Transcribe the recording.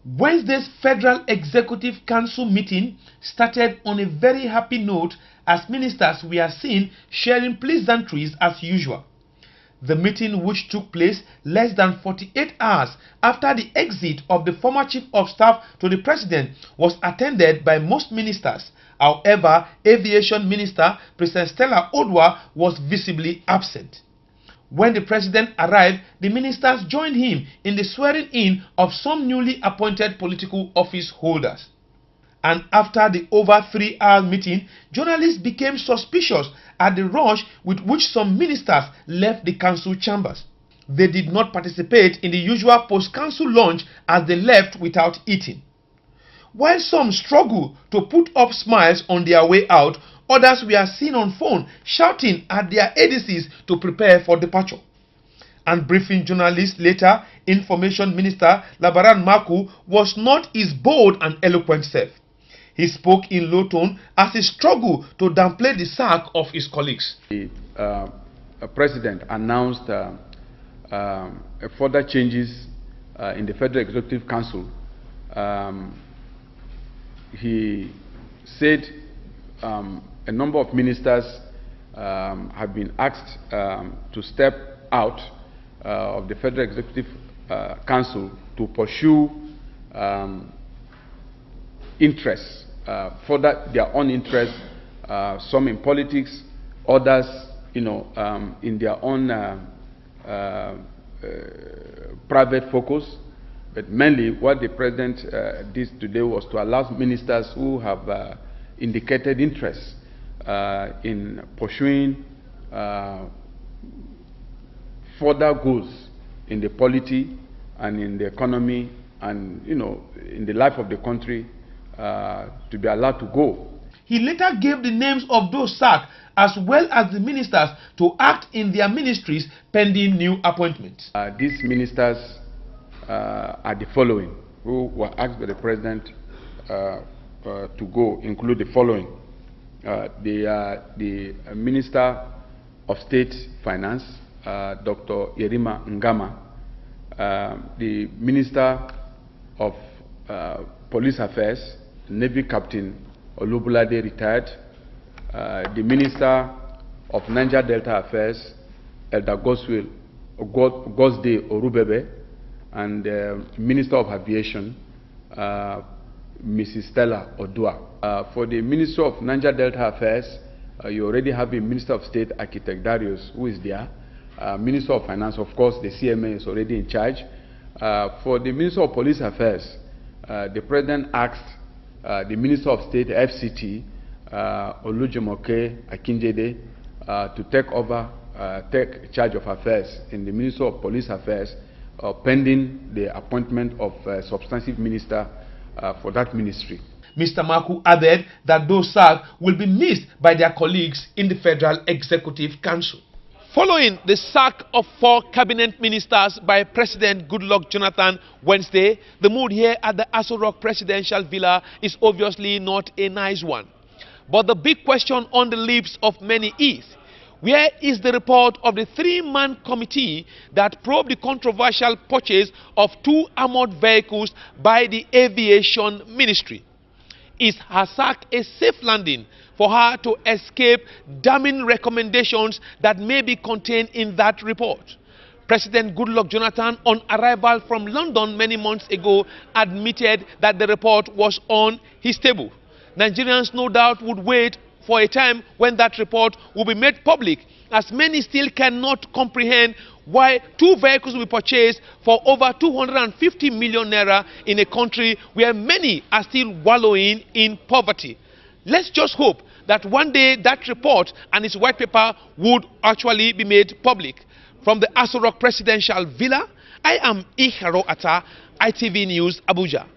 Wednesday's Federal Executive Council meeting started on a very happy note as ministers were seen sharing pleasantries as usual. The meeting, which took place less than 48 hours after the exit of the former Chief of Staff to the President, was attended by most ministers. However, Aviation Minister Princess Stella Odua was visibly absent. When the President arrived, the ministers joined him in the swearing-in of some newly appointed political office holders. And after the over 3-hour meeting, journalists became suspicious at the rush with which some ministers left the council chambers. They did not participate in the usual post-council lunch as they left without eating. While some struggled to put up smiles on their way out, others were seen on phone shouting at their ADCs to prepare for departure. And briefing journalists later, Information Minister Labaran Maku was not his bold and eloquent self. He spoke in low tone as he struggled to downplay the sack of his colleagues. The President announced further changes in the Federal Executive Council. He said a number of ministers have been asked to step out of the Federal Executive Council to pursue interests, further their own interests, some in politics, others, in their own private focus. But mainly what the President did today was to allow ministers who have indicated interest in pursuing further goals in the polity and in the economy and in the life of the country to be allowed to go. He later gave the names of those sacked as well as the ministers to act in their ministries pending new appointments. These ministers are the following, who were asked by the President to go, include the following. The Minister of State Finance, Dr. Yerima Ngama, the Minister of Police Affairs, Navy Captain Olubulade retired, the Minister of Niger Delta Affairs, Elder Gosde Orubebe, and Minister of Aviation, Mrs. Stella Odua. For the Minister of Niger Delta Affairs, you already have a Minister of State, Architect Darius, who is there. Minister of Finance, of course, the CMA is already in charge. For the Minister of Police Affairs, the President asked the Minister of State, FCT, Olujumoke Akinjede, to take charge of affairs in the Minister of Police Affairs, pending the appointment of a substantive minister for that ministry. Mr. Maku added that those sacked will be missed by their colleagues in the Federal Executive Council. Following the sack of 4 cabinet ministers by President Goodluck Jonathan Wednesday, the mood here at the Aso Rock Presidential Villa is obviously not a nice one. But the big question on the lips of many is, where is the report of the 3-man committee that probed the controversial purchase of 2 armored vehicles by the Aviation Ministry? Is her sack a safe landing for her to escape damning recommendations that may be contained in that report? President Goodluck Jonathan, on arrival from London many months ago, admitted that the report was on his table. Nigerians no doubt would wait for a time when that report will be made public, as many still cannot comprehend why 2 vehicles will be purchased for over 250 million naira in a country where many are still wallowing in poverty. Let's just hope that one day that report and its white paper would actually be made public. From the Aso Rock Presidential Villa, I am Iharo Atta, ITV News, Abuja.